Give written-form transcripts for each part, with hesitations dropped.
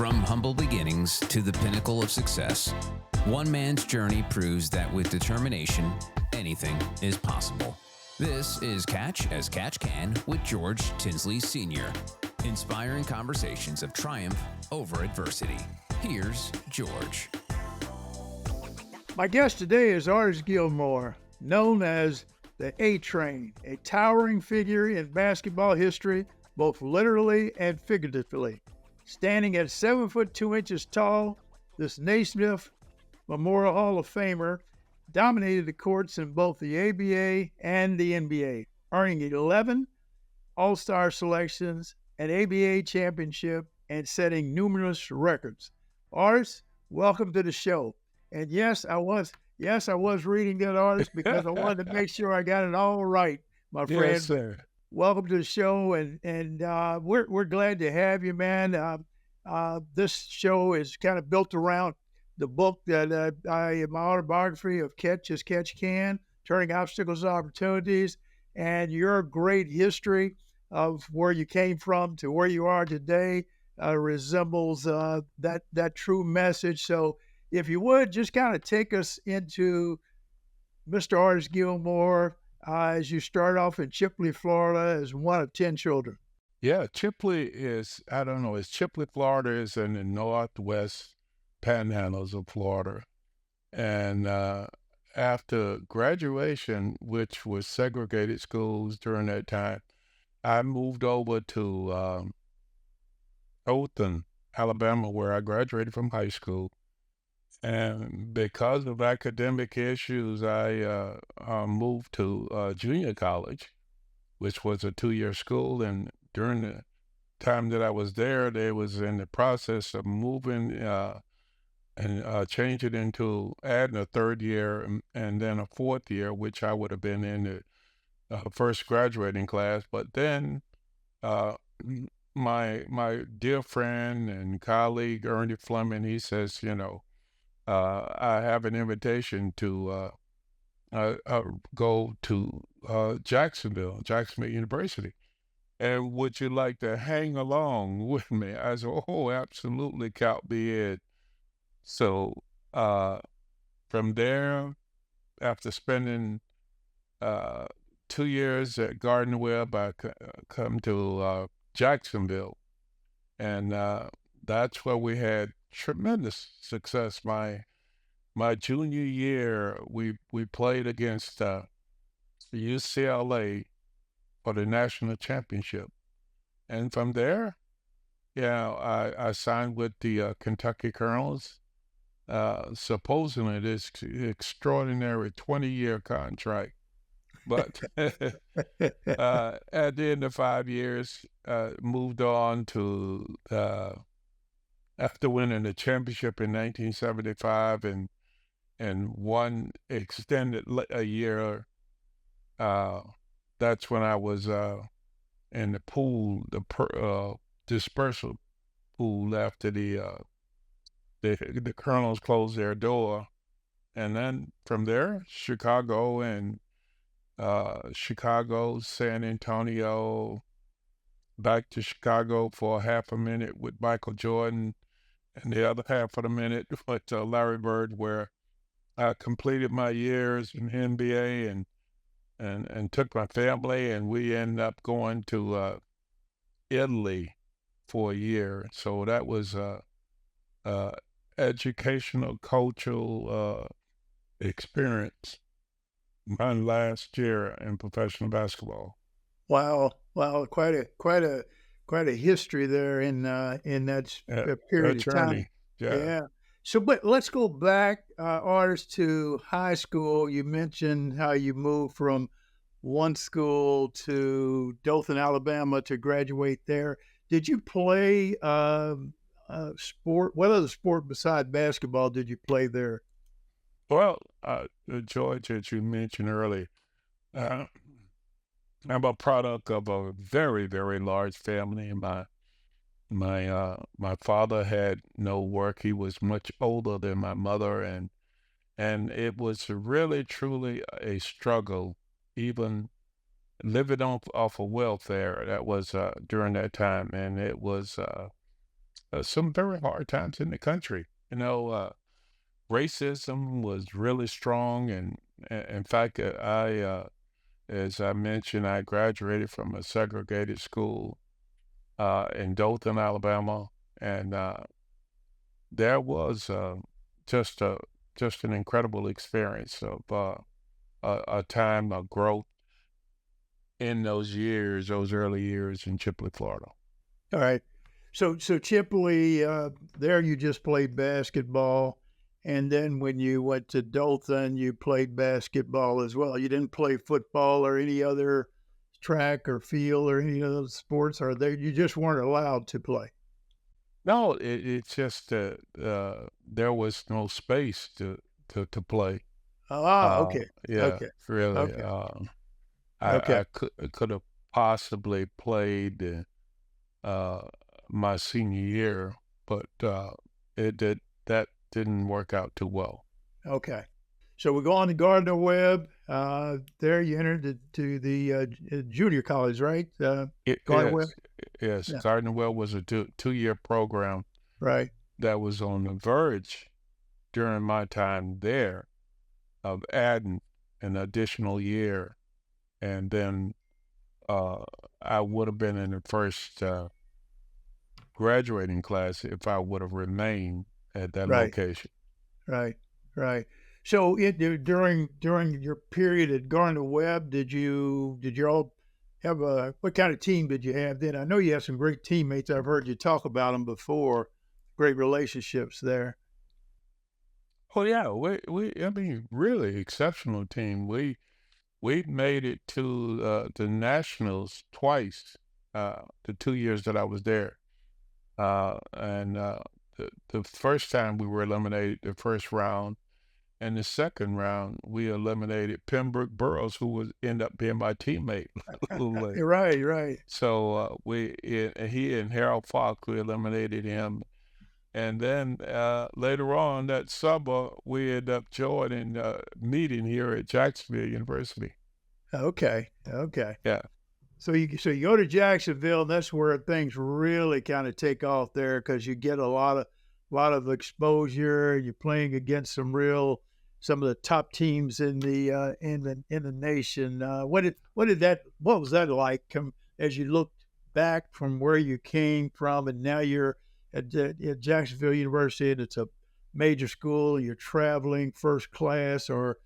From humble beginnings to the pinnacle of success, one man's journey proves that with determination, anything is possible. This is Catch as Catch Can with George Tinsley Sr., inspiring conversations of triumph over adversity. Here's George. My guest today is Artis Gilmore, known as the A-Train, a towering figure in basketball history, both literally and figuratively. Standing at 7 foot 2 inches tall, this Naismith Memorial Hall of Famer dominated the courts in both the ABA and the NBA, earning 11 All-Star selections, an ABA championship, and setting numerous records. Artis, welcome to the show. And yes, I was reading that, Artis, because I wanted to make sure I got it all right, my friend. Yes, sir. Welcome to the show, and we're glad to have you, man. This show is kind of built around the book that my autobiography of Catch as Catch Can, Turning Obstacles to Opportunities, and your great history of where you came from to where you are today resembles that true message. So if you would, just kind of take us into Mr. Artis Gilmore as you start off in Chipley, Florida, as one of 10 children. Yeah, Chipley is, Chipley, Florida is in the northwest panhandles of Florida. And after graduation, which was segregated schools during that time, I moved over to Othan, Alabama, where I graduated from high school. And because of academic issues, I moved to junior college, which was a 2-year school. And during the time that I was there, they was in the process of moving and changing into adding a third year and then a fourth year, which I would have been in the first graduating class. But then my dear friend and colleague, Ernie Fleming, he says, I have an invitation to go to Jacksonville University. And would you like to hang along with me? I said, oh, absolutely, count me in. So from there, after spending 2 years at Gardner Webb, I come to Jacksonville. And that's where we had tremendous success. My junior year, we played against UCLA for the national championship. And from there, I signed with the Kentucky Colonels, supposedly this extraordinary 20-year contract. But at the end of 5 years, moved on to after winning the championship in 1975 and one extended a year, that's when I was in the pool, the dispersal pool after the Colonels closed their door. And then from there, Chicago, San Antonio, back to Chicago for half a minute with Michael Jordan, and the other half of the minute with Larry Bird, where I completed my years in NBA and took my family, and we ended up going to Italy for a year. So that was educational, cultural experience. My last year in professional basketball. Wow, quite a history there in that period of time. Yeah. So, but let's go back, Artis, to high school. You mentioned how you moved from one school to Dothan, Alabama, to graduate there. Did you play sport? What other sport besides basketball did you play there? Well, George, as you mentioned earlier, I'm a product of a very, very large family. My father had no work. He was much older than my mother, and it was really, truly a struggle, even living off of welfare. That was during that time, and it was some very hard times in the country. Racism was really strong, and in fact, as I mentioned, I graduated from a segregated school in Dothan, Alabama, and there was just a just an incredible experience of a time of growth in those early years in Chipley, Florida. All right. So Chipley, there you just played basketball, and then when you went to Dothan, you played basketball as well. You didn't play football or any other track or field or any of those sports, or there you just weren't allowed to play. No, it's just that there was no space to play. Ah, Uh, okay, yeah, okay, really. okay, I okay. could have possibly played uh, my senior year, but it did that didn't work out too well. Okay. So we go on to Gardner Webb. There you entered to the junior college, right? It Gardner Webb? is, yes. Yeah. Gardner Well was a two-year program Right. that was on the verge during my time there of adding an additional year, and then uh, I would have been in the first graduating class if I would have remained at that Right. location. Right. Right. So during your period at Gardner Webb, did you all have a what kind of team did you have then? I know you have some great teammates. I've heard you talk about them before. Great relationships there. Oh yeah, I mean, really exceptional team. We made it to the nationals twice, the 2 years that I was there. And the first time we were eliminated the first round, and the second round we eliminated Pembroke Burroughs, who would end up being my teammate a little later. You're right. You're right. So he and Harold Falk, we eliminated him. And then later on that summer, we ended up joining meeting here at Jacksonville University. Okay. Okay. Yeah. So you go to Jacksonville, and that's where things really kind of take off there because you get a lot of exposure. You're playing against some of the top teams in the nation. What was that like as you looked back from where you came from, and now you're at Jacksonville University, and it's a major school. You're traveling first class or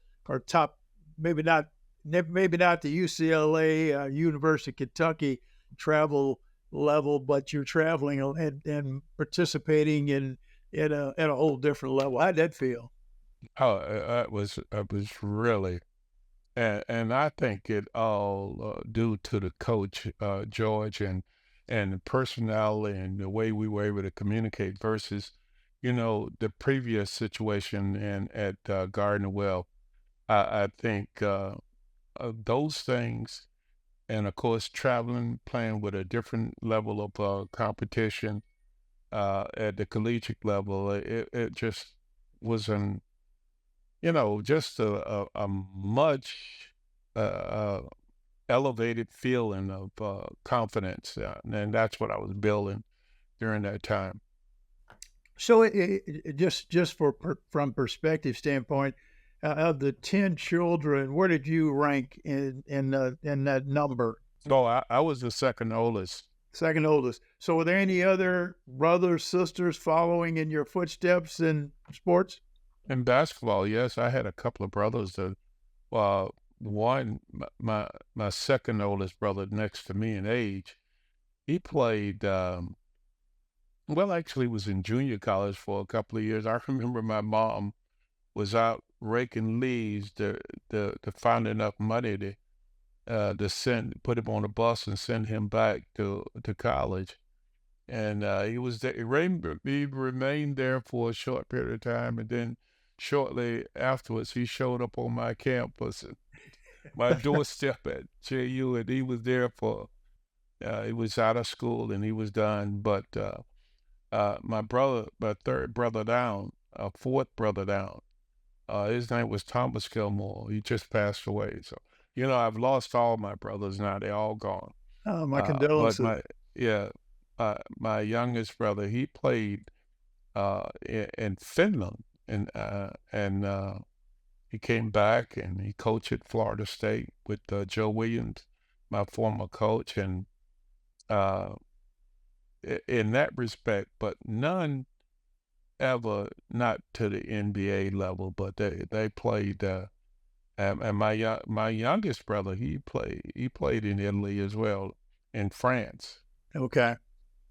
top, maybe not maybe not the UCLA, University of Kentucky travel level, but you're traveling and participating in at a whole different level. How'd that feel? Oh, it was really, and I think it all due to the coach George and the personality and the way we were able to communicate versus, the previous situation at Gardner Well. I think those things, and of course traveling, playing with a different level of competition at the collegiate level, it just was an just a much uh, uh, elevated feeling of confidence, and that's what I was building during that time. So just from perspective standpoint, of the 10 children, where did you rank in that number? So I was the second oldest. Second oldest. So were there any other brothers, sisters following in your footsteps in sports? In basketball, yes, I had a couple of brothers that, one, my second oldest brother next to me in age, he played, well, actually was in junior college for a couple of years. I remember my mom was out raking leaves to find enough money to put him on a bus and send him back to college. And he was there. He remained there for a short period of time, and then shortly afterwards, he showed up on my campus, my doorstep at JU, and he was there for. He was out of school and he was done. But my brother, my third brother down, fourth brother down, his name was Thomas Gilmore. He just passed away. So I've lost all my brothers now; they're all gone. My But condolences. yeah, my youngest brother, he played in Finland, and he came back and he coached at Florida State with Joe Williams, my former coach, and uh, in that respect, but none ever not to the NBA level, but they played. And my youngest brother, he played in Italy as well, in France, Okay.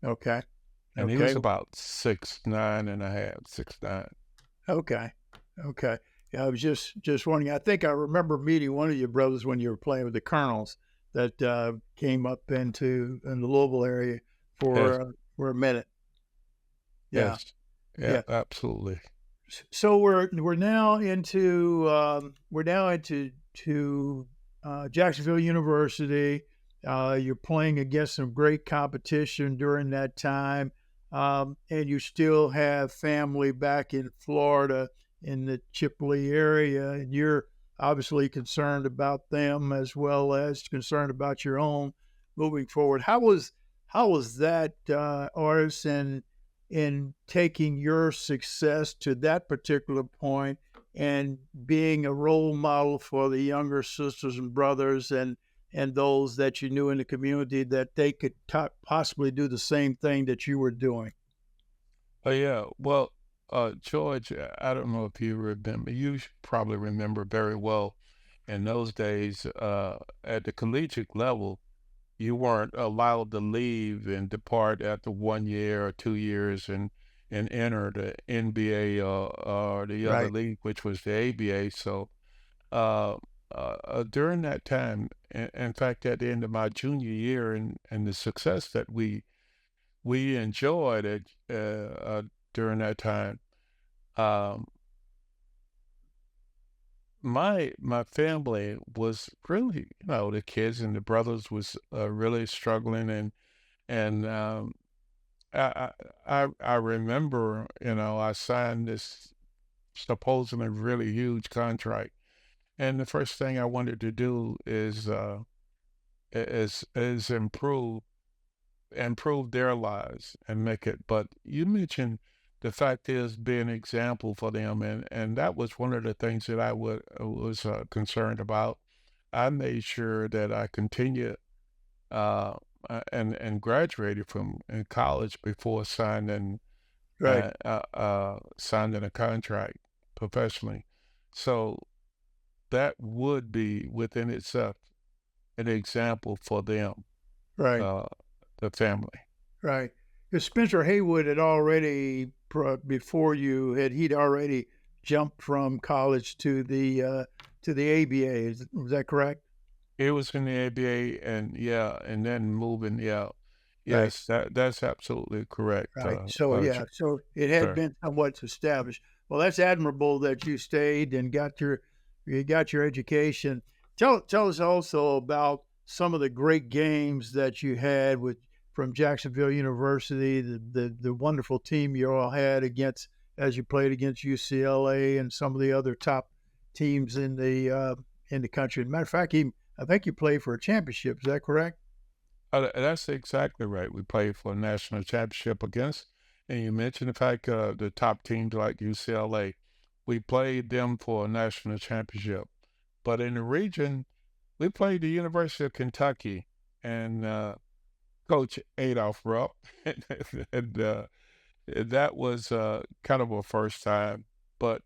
Okay. and he was Okay. about 6'9" and a half, 6'9". Okay. Okay. Yeah, I was just wondering. I think I remember meeting one of your brothers when you were playing with the Colonels that came up in the Louisville area Yes, for a minute. Yeah. yes, yeah, Yeah. absolutely. So we're now into Jacksonville University. You're playing against some great competition during that time, and you still have family back in Florida in the Chipley area, and you're obviously concerned about them as well as concerned about your own moving forward. How was that, Artis, in taking your success to that particular point and being a role model for the younger sisters and brothers and those that you knew in the community that they could possibly do the same thing that you were doing? Oh yeah, well, George, I don't know if you remember. You probably remember very well. In those days, at the collegiate level, you weren't allowed to leave and depart after 1 year or 2 years and enter the NBA or the other Right, league, which was the ABA. So uh, during that time, in fact, at the end of my junior year, and the success that we enjoyed during that time, um, my family was really, the kids and the brothers was really struggling, and I remember, I signed this supposedly really huge contract, and the first thing I wanted to do is improve their lives and make it. But you mentioned the fact is be an example for them, and that was one of the things that I was concerned about. I made sure that I continued uh, and graduated from in college before right, signing a contract professionally. So that would be within itself an example for them, right, uh, the family. right. Because Spencer Haywood had already before he'd already jumped from college to the ABA. Was that correct? It was in the ABA, and yeah, and then moving, yeah, Right. yes, that's absolutely correct, Right. So yeah, so it had sir. been somewhat established. Well, that's admirable that you stayed and got your education. Tell us also about some of the great games that you had from Jacksonville University, the wonderful team you all had against as you played against UCLA and some of the other top teams in the country. As a matter of fact, I think you played for a championship. Is that correct? That's exactly right. We played for a national championship against, and you mentioned the fact the top teams like UCLA. We played them for a national championship. But in the region, we played the University of Kentucky and Coach Adolph Rupp, and that was kind of a first time. But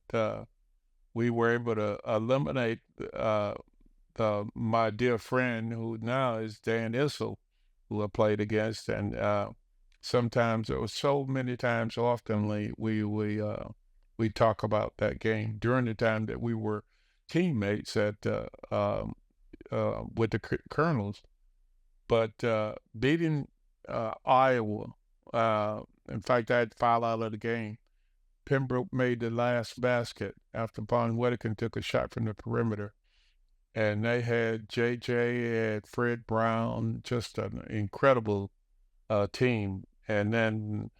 we were able to eliminate my dear friend, who now is Dan Issel, who I played against, and sometimes there was so many times, oftenly we talk about that game during the time that we were teammates with the Colonels, but beating Iowa. In fact, I had to foul out of the game. Pembroke made the last basket after Von Whitaker took a shot from the perimeter, and they had JJ, had Fred Brown, just an incredible team. And then,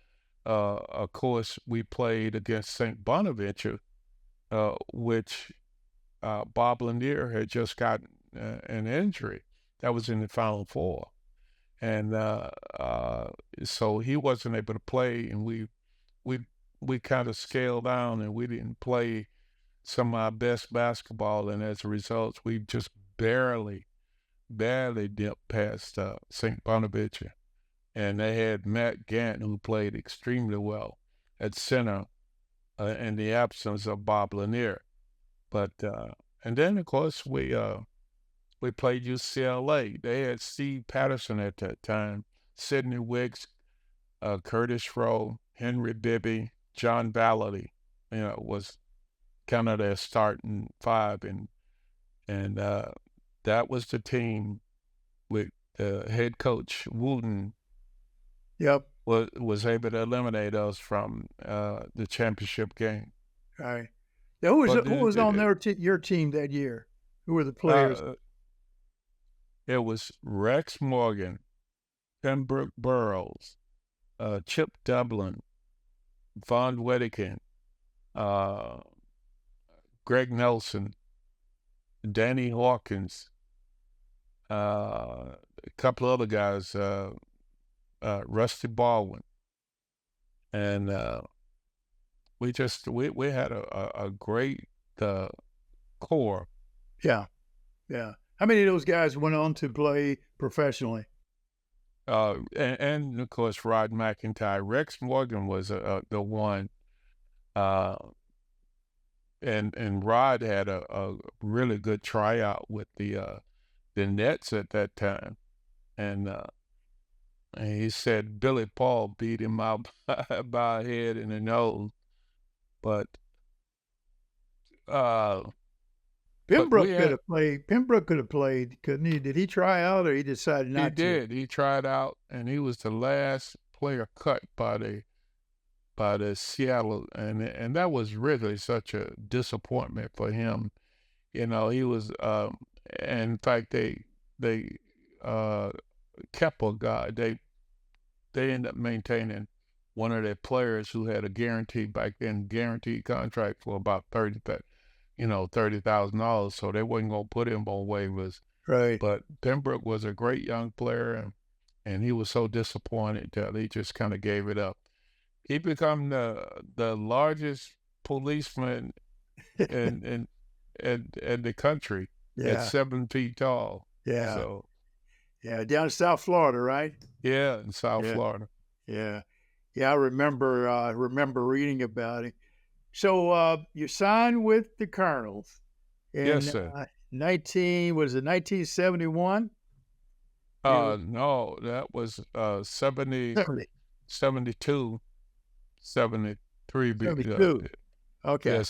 of course, we played against St. Bonaventure, which Bob Lanier had just gotten an injury. That was in the Final Four. and so he wasn't able to play, and we we kind of scaled down, and we didn't play some of our best basketball, and as a result, we just barely dipped past St. Bonaventure, and they had Matt Gant, who played extremely well at center in the absence of Bob Lanier. But and then of course we played UCLA. They had Steve Patterson at that time, Sidney Wicks, Curtis Rowe, Henry Bibby, John Valley. Was kind of their starting five, and that was the team with head coach Wooten. Yep. Was able to eliminate us from the championship game. All right. Now, who was on your team that year? Who were the players? It was Rex Morgan, Pembroke Burrows, Chip Dublin, Von Wedekind, Greg Nelson, Danny Hawkins, a couple other guys, Rusty Baldwin, and we had a great core. Yeah. How many of those guys went on to play professionally? And of course Rod McIntyre. Rex Morgan was the one, and Rod had a really good tryout with the Nets at that time, and he said Billy Paul beat him out by a head and a nose, but Pembroke could have played. Pembroke could have played, couldn't he? Did he try out, or he decided not to? He did. He tried out, and he was the last player cut by the Seattle, and that was really such a disappointment for him. He was. In fact, they kept a guy. They ended up maintaining one of their players who had a guaranteed contract for about $30,000, so they wasn't gonna put him on waivers. Right. But Pembroke was a great young player, and he was so disappointed that he just kind of gave it up. He became the largest policeman in the country at 7 feet tall. Yeah. So. Yeah, down in South Florida, right? Yeah, in South Florida. Yeah. I remember reading about it. So you signed with the Colonels in Yes, sir. 1971? No, that was 72, 73. 72. Okay.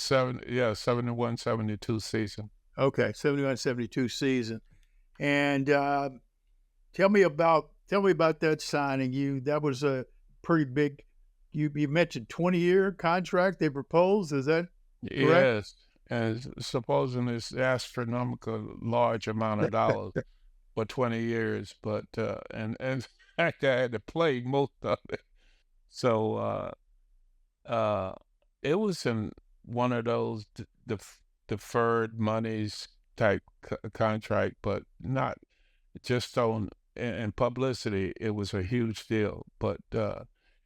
Yeah, 71, 72 season. Okay, 71, 72 season. And tell me about that signing. That was a pretty big. You mentioned 20-year contract they proposed. Is that correct? Yes, and supposing it's astronomical large amount of dollars for 20 years, but and in fact I had to play most of it. So it was in one of those deferred monies type contract, but not just on in publicity. It was a huge deal, but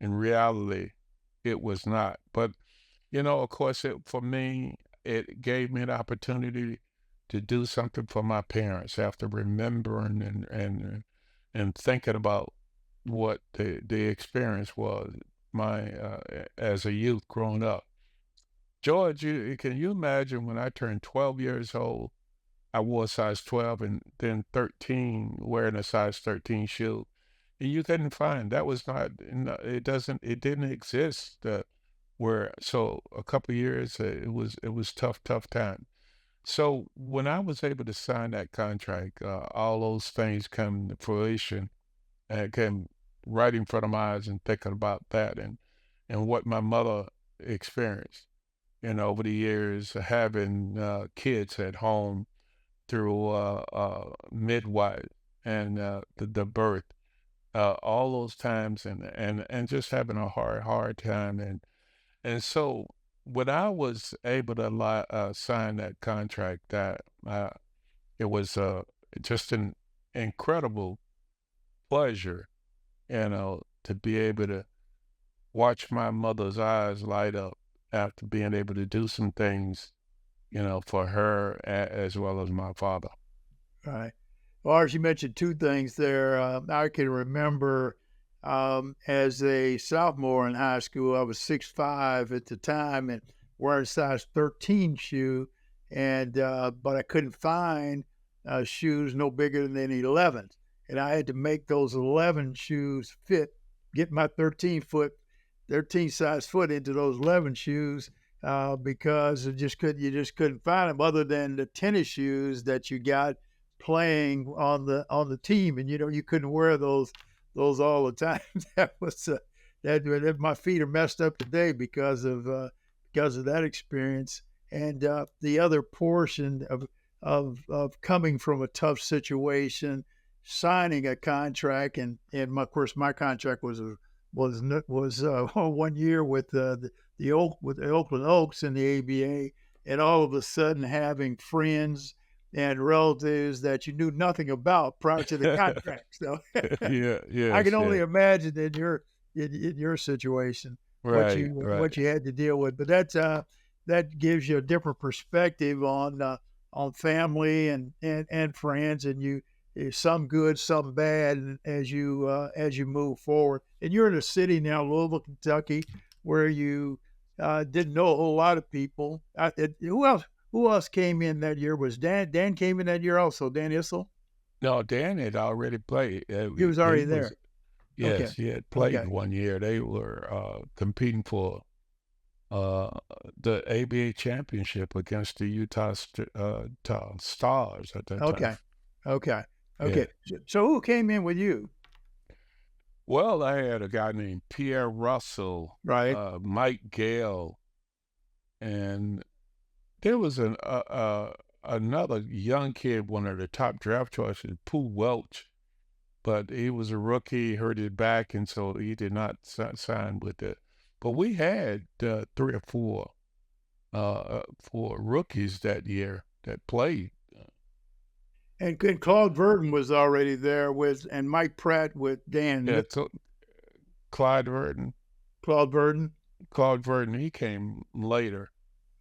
in reality, it was not. But of course, for me, it gave me the opportunity to do something for my parents after remembering and thinking about what the experience was as a youth growing up. George, can you imagine when I turned 12 years old, I wore a size 12 and then 13, wearing a size 13 shoe. And you couldn't find, that was not, it didn't exist. So a couple of years, it was tough time. So when I was able to sign that contract, all those things come to fruition, and came right in front of my eyes, and thinking about that and what my mother experienced, over the years, having kids at home through midwife and the birth, all those times, and just having a hard time, and so when I was able to sign that contract, that it was just an incredible pleasure, to be able to watch my mother's eyes light up after being able to do some things, for her as well as my father. Right. Well, as you mentioned two things there, I can remember as a sophomore in high school, I was 6'5" at the time and wearing a size 13 shoe, and but I couldn't find shoes no bigger than 11, and I had to make those 11 shoes fit, get my 13 size foot into those 11 shoes. Because you just couldn't find them other than the tennis shoes that you got playing on the team, and you couldn't wear those all the time. That was that my feet are messed up today because of that experience. And the other portion of coming from a tough situation, signing a contract, and of course my contract was 1 year with the Oakland Oaks in the ABA, and all of a sudden having friends and relatives that you knew nothing about prior to the contract. So Yeah, I can yes, only yeah. imagine in your situation Right, right. what you had to deal with. But that gives you a different perspective on family and friends, and some good, some bad as you move forward. And you're in a city now, Louisville, Kentucky, where you didn't know a whole lot of people. Who else? Who else came in that year? Was Dan? Dan came in that year also. Dan Issel. No, Dan had already played. He was He already was, there. Okay. yes, he had played Okay. 1 year. They were competing for uh, the ABA championship against the Utah Stars at that time. Okay. Okay. Yeah. Okay. So who came in with you? Well, I had a guy named Pierre Russell, Right. Mike Gale, and there was another young kid, one of the top draft choices, Pooh Welch, but he was a rookie, hurt his back, and so he did not sign with it. But we had 3 or 4 rookies that year that played. And Claude Verdon was already there and Mike Pratt with Dan. Yeah, so Clyde Verdon. Claude Verdon Claude Verdon, he came later.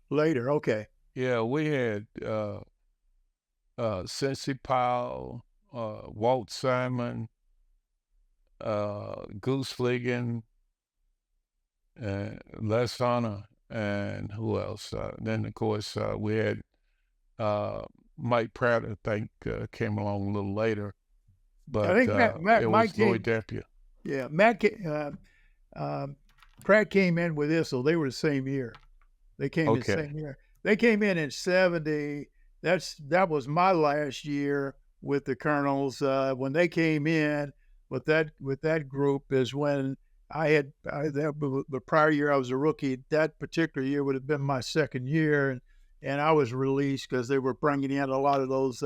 later. Okay. Yeah, we had Cincy Powell, Walt Simon, Goose Fliegen, Les Honor, and who else? Then, of course, we had Mike Pratt, I think, came along a little later. But I think it Mike was Louis came. Dampier. Yeah, Pratt came in with Issel. They were the same year. They came in the Okay. same year. They came in 70. That was my last year with the Colonels. When they came in with that group is when the prior year I was a rookie. That particular year would have been my second year, and I was released because they were bringing in a lot of those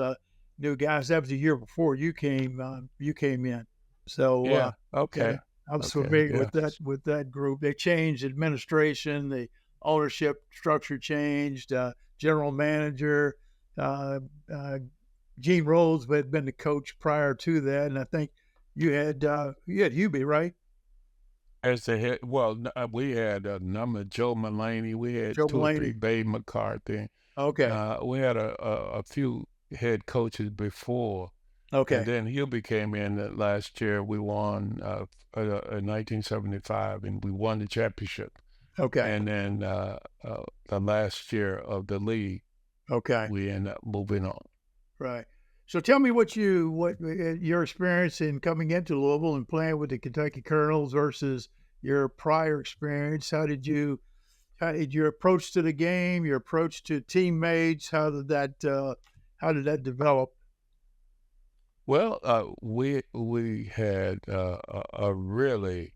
new guys. That was the year before you came in. So Yeah. yeah, Okay. I was Okay. familiar Yeah. with that group. They changed administration, the ownership structure changed, general manager, Gene Rhodes had been the coach prior to that, and I think you had Hubie, right? As the head, well, we had a number, Joe Mulaney. We had Joe 2 or 3, Mulaney. Bay McCarthy. Okay. We had a few head coaches before, and Okay. then Hubie came in last year. We won in 1975, and we won the championship. Okay. And then the last year of the league, Okay. we ended up moving on. Right. So tell me what your experience in coming into Louisville and playing with the Kentucky Colonels versus your prior experience. How did your approach to the game, your approach to teammates, how did that develop? Well, we had a really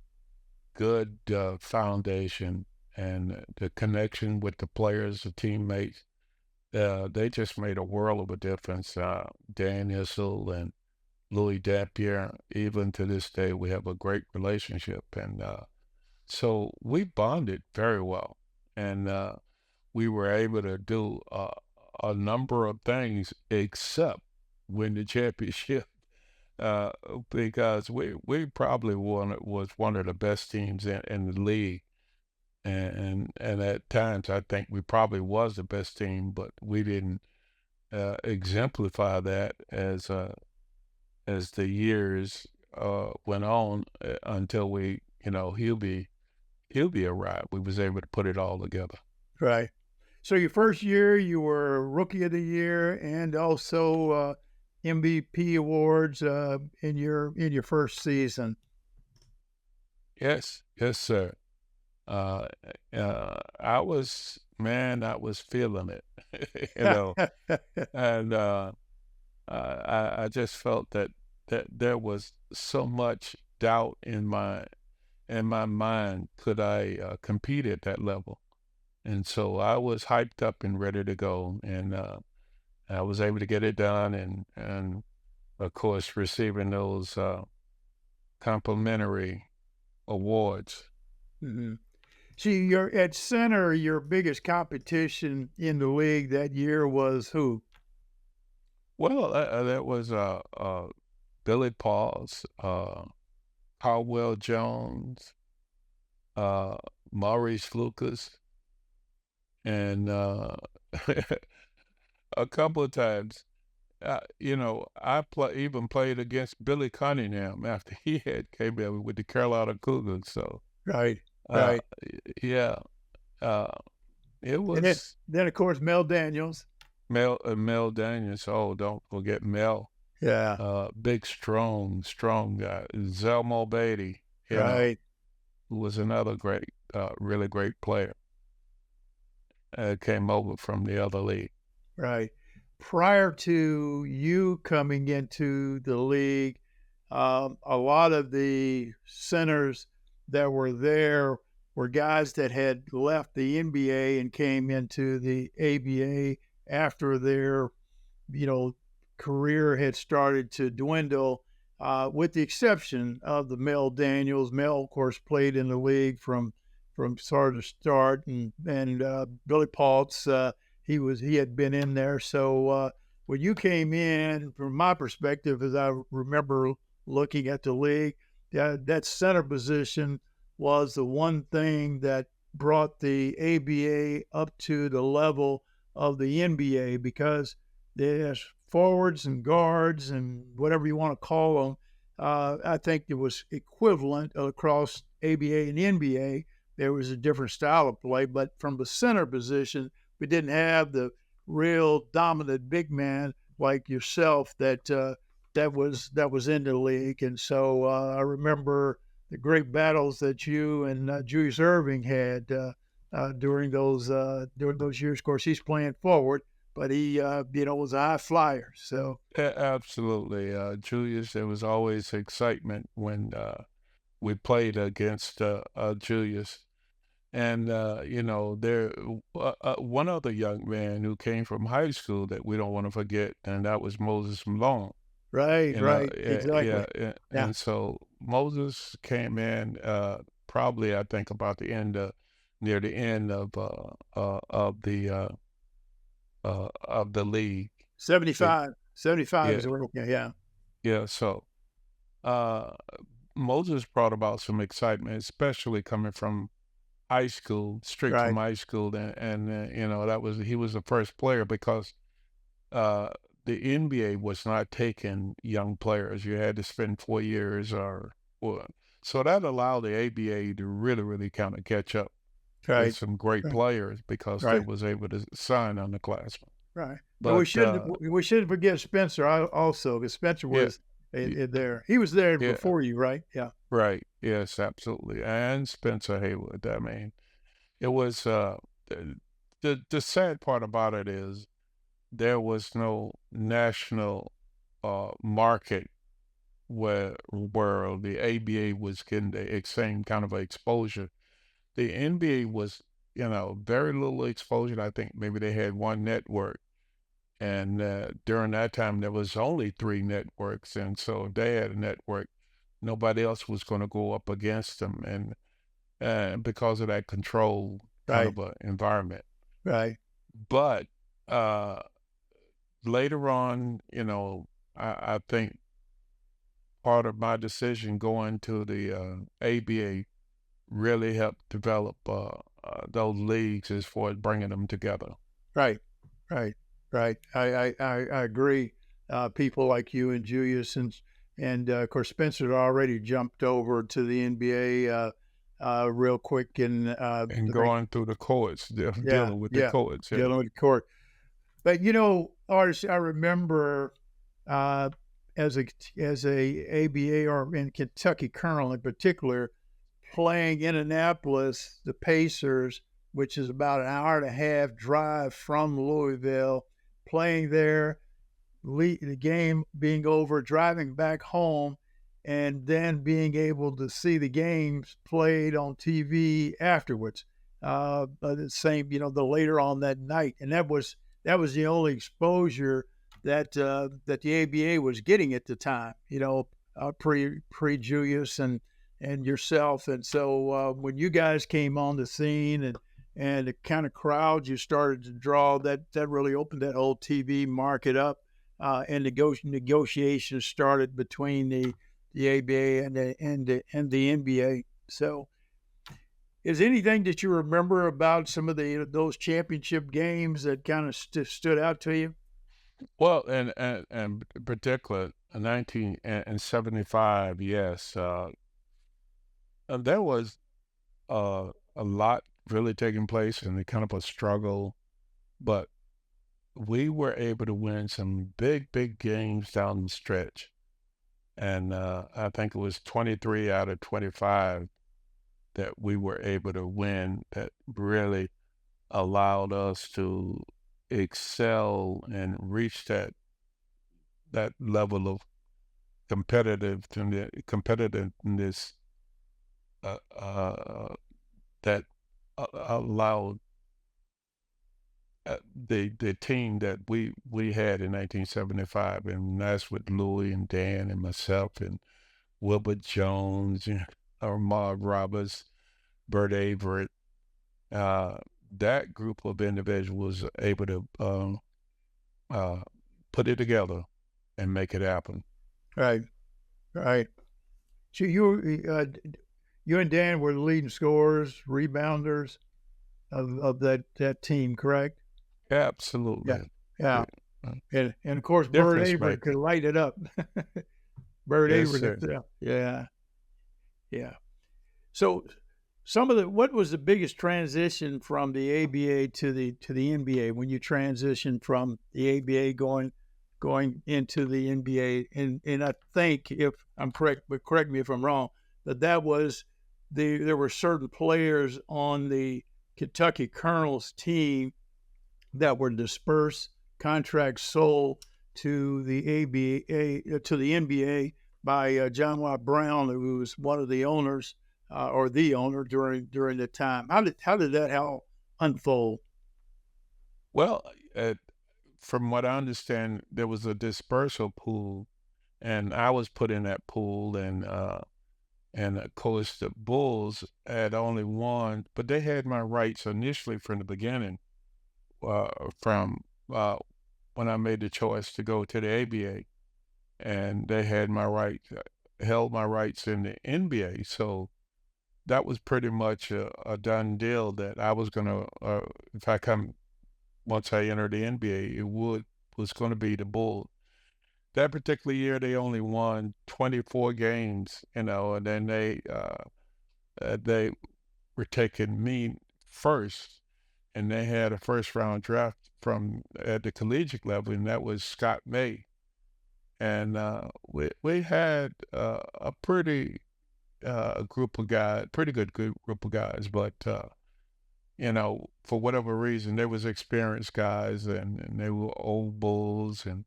good foundation, and the connection with the players, the teammates. They just made a world of a difference. Dan Issel and Louis Dampier, even to this day, we have a great relationship. And so we bonded very well. And we were able to do a number of things except win the championship. uh, because we probably was one of the best teams in the league, and at times I think we probably was the best team, but we didn't exemplify that as the years went on until we, Hubie arrived. We was able to put it all together. Right. So your first year, you were Rookie of the Year and also MVP awards in your first season. Yes, yes, sir. Uh, I was feeling it, and I just felt that there was so much doubt in my mind. Could I compete at that level? And so I was hyped up and ready to go, and I was able to get it done, and of course receiving those complimentary awards. hmm See, you're at center. Your biggest competition in the league that year was who? Well, that was Billy Pauls, Caldwell Jones, uh, Maurice Lucas, and a couple of times, I even played against Billy Cunningham after he had came in with the Carolina Cougars. So, Right, uh, right. yeah, uh, it And then, was then of course, Mel Daniels. Mel Daniels. Oh, don't forget Mel. Yeah, Big, strong guy. Zelmo Beatty, right, who was another great, really great player, came over from the other league. right. Prior to you coming into the league, a lot of the centers that were there were guys that had left the NBA and came into the ABA after their, you know, career had started to dwindle, with the exception of the Mel Daniels. Mel, of course, played in the league from start to start, and Billy Paltz, he had been in there. So when you came in, from my perspective, as I remember looking at the league, that center position was the one thing that brought the ABA up to the level of the NBA, because there's forwards and guards and whatever you want to call them. I think it was equivalent across ABA and NBA. There was a different style of play, but from the center position, we didn't have the real dominant big man like yourself that was in the league. And so I remember the great battles that you and Julius Erving had during those years. Of course, he's playing forward, but he was a high flyer. So Absolutely, Julius. There was always excitement when we played against Julius. And there one other young man who came from high school that we don't want to forget, and that was Moses Malone. right, Yeah, exactly. Yeah, and so Moses came in probably I think about near the end of the league. Be- 75 Yeah, is where. Yeah, yeah. So uh, Moses brought about some excitement, especially coming from high school, straight from right, high school, and that was he was the first player because uh, the NBA was not taking young players. You had to spend 4 years or so that allowed the ABA to really kind of catch up with right, some great right, players because they right. was able to sign underclassmen. Right. And But we shouldn't forget Spencer also, because Spencer yeah, was y- there. He was there yeah, before you, right? Yeah. right, yes, absolutely, and Spencer Haywood. I mean, it was the sad part about it is there was no national market where the ABA was getting the same kind of exposure. The NBA was, very little exposure. I think maybe they had one network, and during that time there was only three networks, and so if they had a network, nobody else was going to go up against them, and because of that controlled kind Right. of a environment. Right. But uh, later on, I think part of my decision going to the ABA really helped develop those leagues as far as bringing them together. Right, right, right. I agree. People like you and Julius and of course Spencer had already jumped over to the NBA real quick And going through the courts, dealing with the courts. Dealing with the court. But Artis, I remember as a ABA or in Kentucky Colonel in particular, playing in Annapolis, the Pacers, which is about an hour and a half drive from Louisville, playing there, the game being over, driving back home, and then being able to see the games played on TV afterwards. The same, the later on that night, and that was the only exposure that that the ABA was getting at the time. Pre Julius and yourself, and so when you guys came on the scene and the kind of crowds you started to draw, that really opened that whole TV market up, and negotiations started between the ABA and the NBA. So, is anything that you remember about some of those championship games that kind of stood out to you? Well, and in particular, 1975, yes, and there was a lot really taking place and kind of a struggle, but we were able to win some big games down the stretch. And I think it was 23 out of 25 that we were able to win that really allowed us to excel and reach that level of competitiveness that allowed the team that we had in 1975, and that's with Louis and Dan and myself and Wilbert Jones, or Marv Roberts, Bert Everett. That group of individuals was able to put it together and make it happen. Right. So you and Dan were the leading scorers, rebounders of that team, correct? Absolutely. Yeah. And of course, Bert Difference Avery maker. could light it up. Bert Yes, Avery, sir. yeah. So, what was the biggest transition from the ABA to the NBA when you transitioned from the ABA going into the NBA? And I think, if I'm correct, but correct me if I'm wrong, that was there were certain players on the Kentucky Colonels team that were dispersed, contracts sold to the ABA to the NBA by John Watt Brown, who was one of the owners or the owner during the time. How did that all unfold? Well, from what I understand, there was a dispersal pool, and I was put in that pool, and of course the Bulls had only one, but they had my rights initially from the beginning, from when I made the choice to go to the ABA, and they had my right, held my rights in the NBA. So that was pretty much a done deal that I was gonna, if I come once I entered the NBA, was going to be the Bulls. That particular year, they only won 24 games, and then they were taking me first, and they had a first round draft from at the collegiate level, and that was Scott May. And we had a pretty group of guys, pretty good group of guys, but for whatever reason, they was experienced guys, and they were old Bulls, and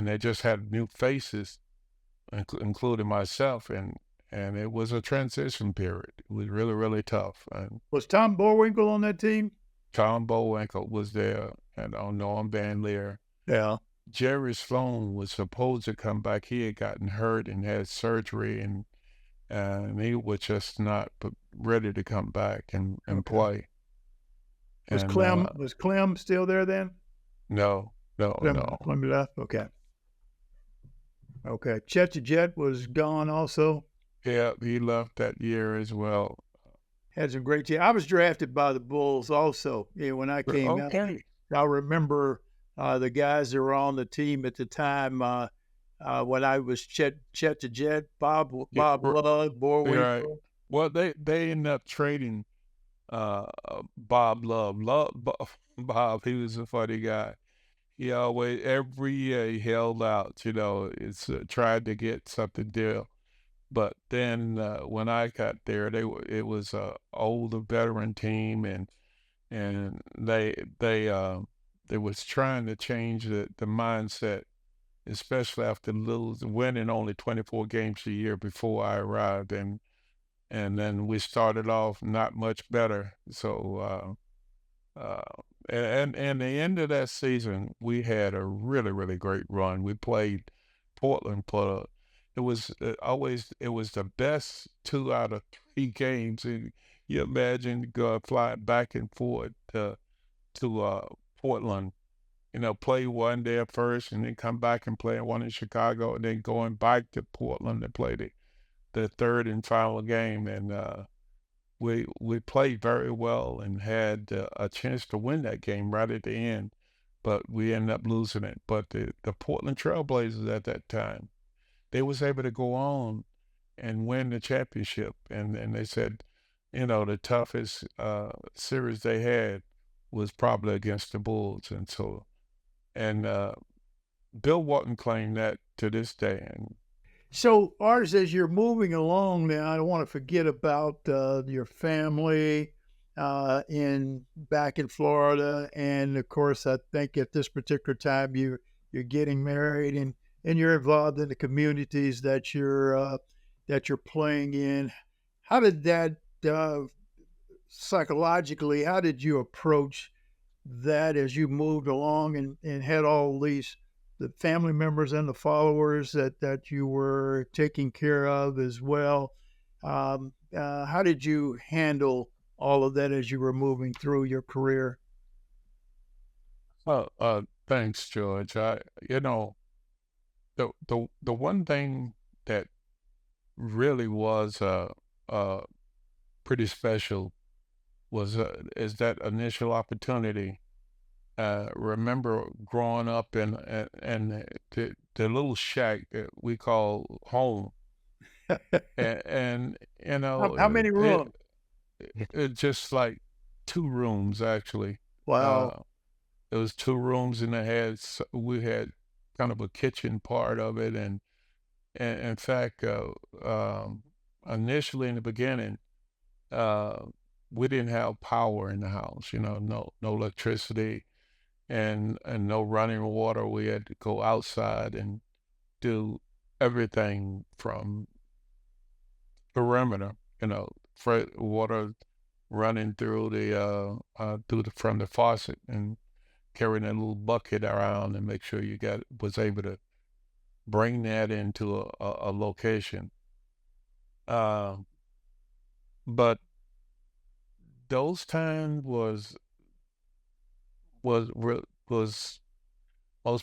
they just had new faces, including myself, and it was a transition period. It was really, really tough. And Was Tom Bowinkle on that team? Tom Bowinkle was there, and Norm Van Leer. Yeah. Jerry Sloan was supposed to come back. He had gotten hurt and had surgery, and he was just not ready to come back and play. Was Clem still there then? No. Clem left. Okay. Okay. Chet the Jet was gone also. Yeah, he left that year as well. Had some great team. I was drafted by the Bulls also. Yeah, when I came out, Okay. I remember the guys that were on the team at the time. When I was Chet the Jet, Yeah, Bob Love, right. Borwinkle. Well, they ended up trading Bob Love. Bob, he was a funny guy. He always every year he held out. It's tried to get something deal. But then when I got there, it was a older veteran team, and they was trying to change the mindset, especially after winning only 24 games a year before I arrived, and then we started off not much better. So and the end of that season, we had a really really great run. We played Portland for it was the best 2 out of 3 games. And you imagine flying back and forth to Portland, play one there first, and then come back and play one in Chicago, and then going back to Portland to play the third and final game. And we played very well and had a chance to win that game right at the end, but we ended up losing it. But the Portland Trailblazers at that time, they was able to go on and win the championship. And they said, the toughest series they had was probably against the Bulls. And Bill Walton claimed that to this day. And So, Artis, as you're moving along now, I don't want to forget about your family back in Florida, and of course, I think at this particular time you're getting married, and you're involved in the communities that you're playing in. How did that psychologically? How did you approach that as you moved along and had all these the family members and the followers that you were taking care of as well? How did you handle all of that as you were moving through your career? thanks, George. The one thing that really was pretty special was is that initial opportunity. Remember growing up in the little shack that we call home, and How many rooms? it just like 2 rooms actually. Wow. Uh, it was 2 rooms, and we had kind of a kitchen part of it, and in fact, initially in the beginning, uh, we didn't have power in the house. No electricity and no running water. We had to go outside and do everything from perimeter. Fresh water running through from the faucet, and carrying a little bucket around and make sure you was able to bring that into a location. Uh, but those times was most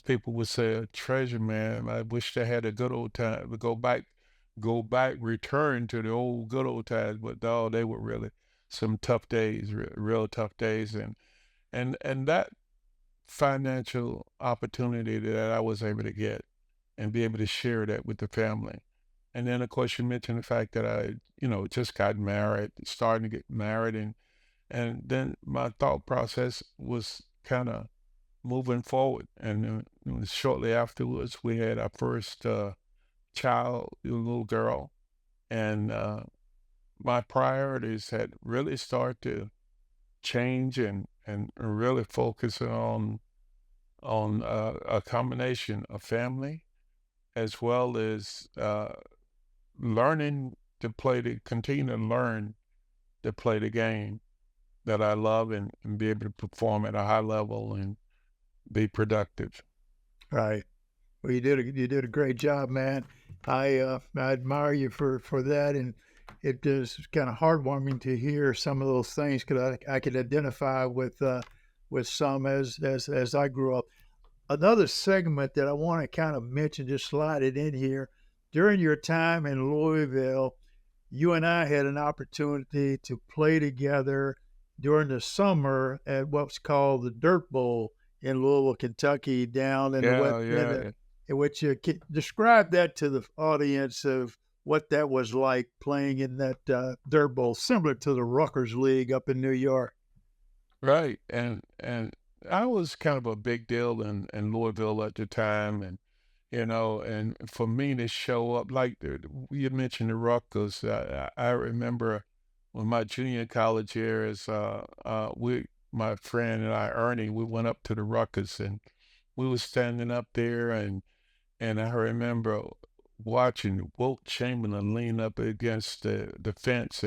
people would say a treasure, man. I wish they had a good old time. Go back, return to the old good old times. But no, they were really some tough days, real tough days, and that financial opportunity that I was able to get and be able to share that with the family. And then, of course, you mentioned the fact that I, just got married, starting to get married, and then my thought process was kind of moving forward. And shortly afterwards, we had our first child, a little girl, and my priorities had really started to change and really focus on a combination of family as well as learning to continue to learn to play the game that I love, and be able to perform at a high level and be productive. Right. Well, you did a great job, man. I admire you for that, and it is kind of heartwarming to hear some of those things because I could identify with some as I grew up. another segment that I want to kind of mention, just slide it in here. During your time in Louisville, you and I had an opportunity to play together during the summer at what's called the Dirt Bowl in Louisville, Kentucky, down in the West Yeah, End. yeah. In which you describe that to the audience of what that was like playing in that Dirt Bowl, similar to the Rutgers League up in New York. Right. And I was kind of a big deal in Louisville at the time, and and for me to show up like you mentioned the Rutgers, I remember when my junior college years, my friend and I, Ernie, we went up to the Rutgers and we were standing up there, and I remember watching Wilt Chamberlain lean up against the fence,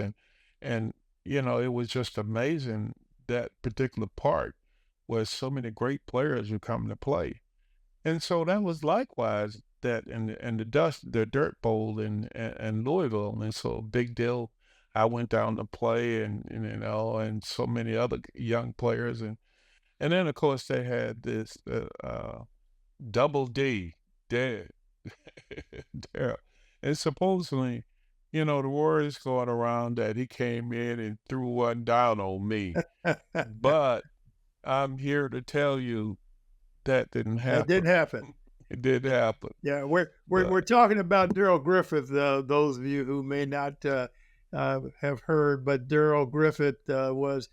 and it was just amazing, that particular part where so many great players would come to play. And so that was likewise that in the Dirt Bowl in Louisville, and so a big deal. I went down to play, and so many other young players, and then of course they had this Double D there, there, and supposedly, the word is going around that he came in and threw one down on me, but I'm here to tell you that didn't That happen. didn't happen. It did happen. Yeah, we're But we're talking about Daryl Griffith. Those of you who may not have heard, but Daryl Griffith was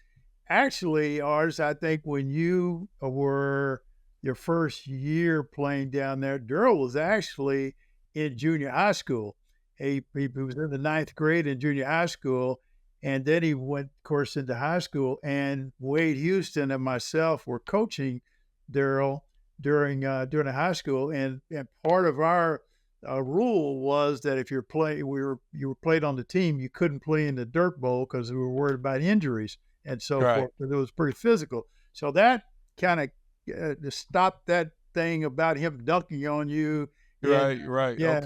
actually ours. I think when you were your first year playing down there, Daryl was actually in junior high school. He was in the ninth grade in junior high school, and then he went, of course, into high school. And Wade Houston and myself were coaching Daryl during the high school, and part of our rule was that if you were played on the team, you couldn't play in the Dirt Bowl because we were worried about injuries and so right, forth. But it was pretty physical, so that kind of stopped that thing about him dunking on you. And right. yeah,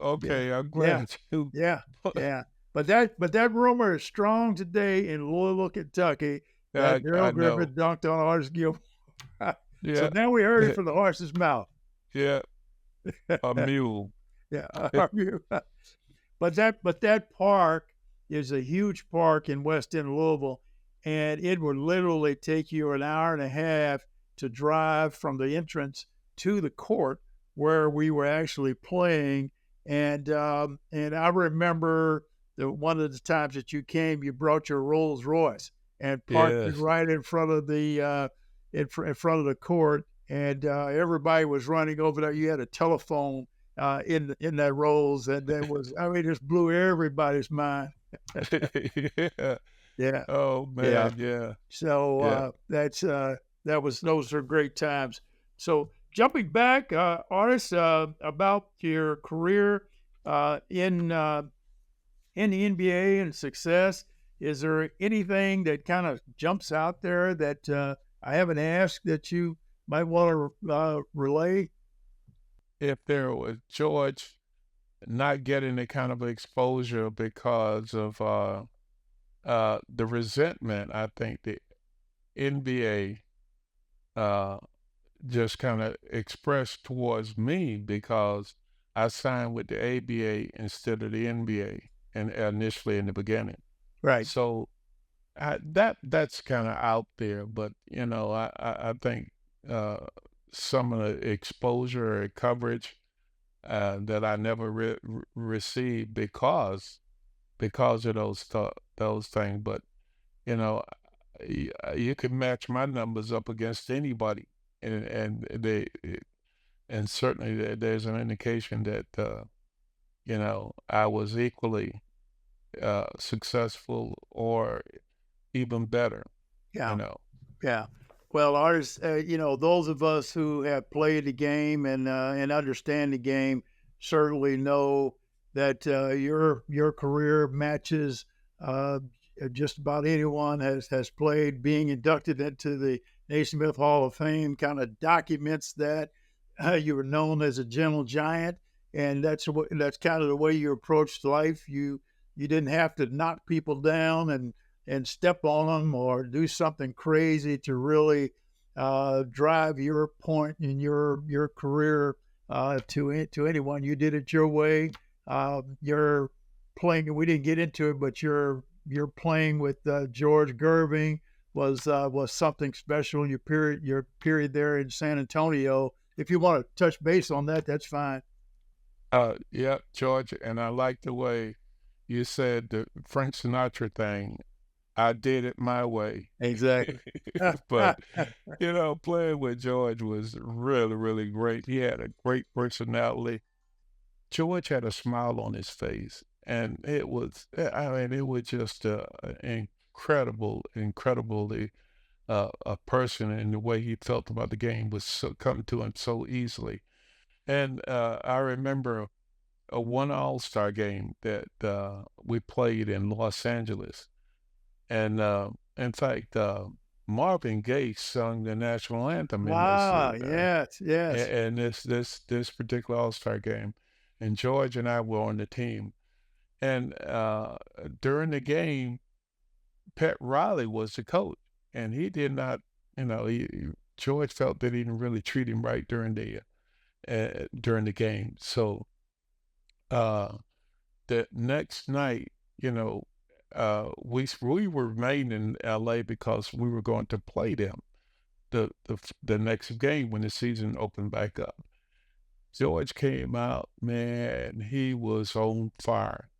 Okay, yeah, I'm yeah, glad you. yeah, yeah. But that rumor is strong today in Louisville, Kentucky, that I Daryl know. Griffith dunked on Artis Gilmore. So Yeah, now we heard it from the horse's mouth. yeah. A mule. Yeah. But that park is a huge park in West End Louisville, and it would literally take you an hour and a half to drive from the entrance to the court where we were actually playing. And I remember one of the times that you came, you brought your Rolls Royce and parked it Yes. right in front of the in front of the court, and everybody was running over there. You had a telephone in that Rolls, and that was, I mean, just blew everybody's mind. Yeah. Yeah, Oh yeah. man, yeah, So yeah. those are great times. So jumping back, Artis, about your career in the NBA and success, is there anything that kind of jumps out there that I haven't asked that you might want to relay? If there was George not getting the kind of exposure because of the resentment, I think the NBA uh, just kind of expressed towards me because I signed with the ABA instead of the NBA, and initially in the beginning. Right. So that's kind of out there, but I think uh, some of the exposure or coverage that I never received because of those things. But you know, you can match my numbers up against anybody, and certainly there's an indication that I was equally successful or even better. You Yeah. know, Yeah. Well, Artis, those of us who have played the game and understand the game certainly know that your career matches uh, just about anyone has played. Being inducted into the Naismith Hall of Fame kind of documents that you were known as a gentle giant, and that's kind of the way you approached life. You didn't have to knock people down and step on them or do something crazy to really drive your point in your career to anyone. You did it your way. You're playing. We didn't get into it, but you're playing with George Gerving was something special. Your period there in San Antonio. If you want to touch base on that, that's fine. Yeah, George, and I like the way you said the Frank Sinatra thing. I did it my way. Exactly. But, playing with George was really, really great. He had a great personality. George had a smile on his face, and it was just incredibly a person, and the way he felt about the game was coming to him so easily. And I remember one All-Star game that we played in Los Angeles. And in fact, Marvin Gaye sung the national anthem in Wow, this. yes. And this particular All-Star game. And George and I were on the team. And during the game, Pat Riley was the coach. And he did not, George felt that he didn't really treat him right during the game. So the next night, we remained in LA because we were going to play them the next game when the season opened back up. George came out, man, he was on fire.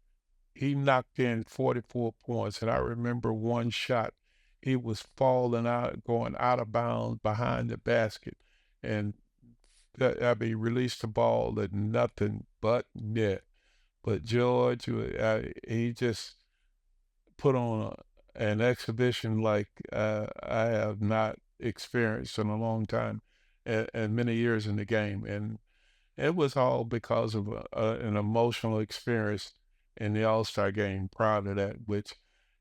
He knocked in 44 points, and I remember one shot, he was falling out, going out of bounds behind the basket, and released the ball and nothing but net. But George, he just put on an exhibition like I have not experienced in a long time, and many years in the game. And it was all because of an emotional experience in the All-Star game prior to that, which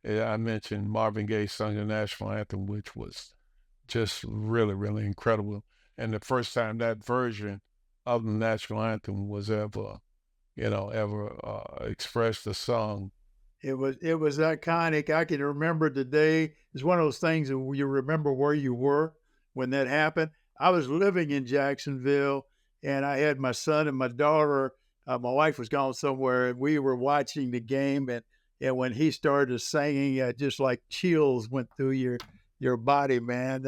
I mentioned Marvin Gaye sung the national anthem, which was just really, really incredible. And the first time that version of the national anthem was ever expressed or sung. It was iconic. I can remember the day. It's one of those things that you remember where you were when that happened. I was living in Jacksonville, and I had my son and my daughter. My wife was gone somewhere, and we were watching the game. And when he started singing, just like chills went through your body, man.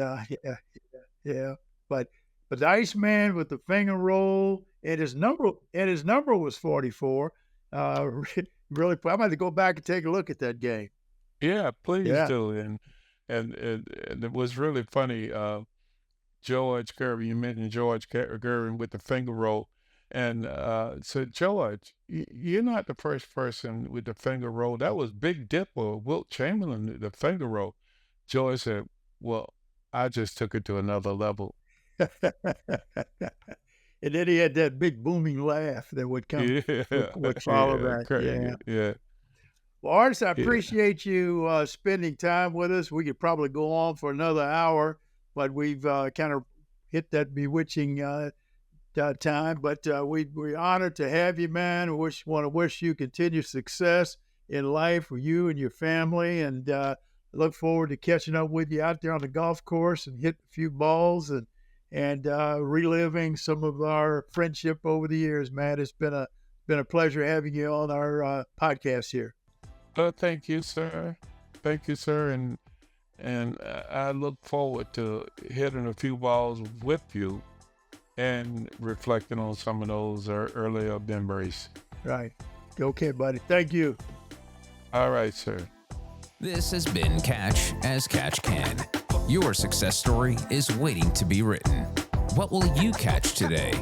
Yeah. But the Iceman with the finger roll, and his number was 44. Really, I'm going to go back and take a look at that game. Yeah, please do. And it was really funny. George Gervin, you mentioned George Gervin with the finger roll. And so, George, you're not the first person with the finger roll. That was Big Dipper, Wilt Chamberlain, the finger roll. George said, well, I just took it to another level. And then he had that big booming laugh that would come, would follow that. Yeah. Well, Artis, I appreciate you spending time with us. We could probably go on for another hour, but we've kind of hit that bewitching time. But we're honored to have you, man. We want to wish you continued success in life for you and your family, and look forward to catching up with you out there on the golf course and hit a few balls and reliving some of our friendship over the years, man. It's been a pleasure having you on our podcast here. Thank you, sir. And I look forward to hitting a few balls with you and reflecting on some of those earlier memories. Right. Okay, buddy. Thank you. All right, sir. This has been Catch as Catch Can. Your success story is waiting to be written. What will you catch today?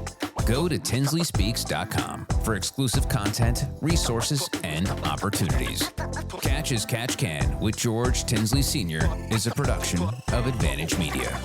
Go to tinsley.speaks.com for exclusive content, resources, and opportunities. Catch as Catch Can with George Tinsley Sr. is a production of Advantage Media.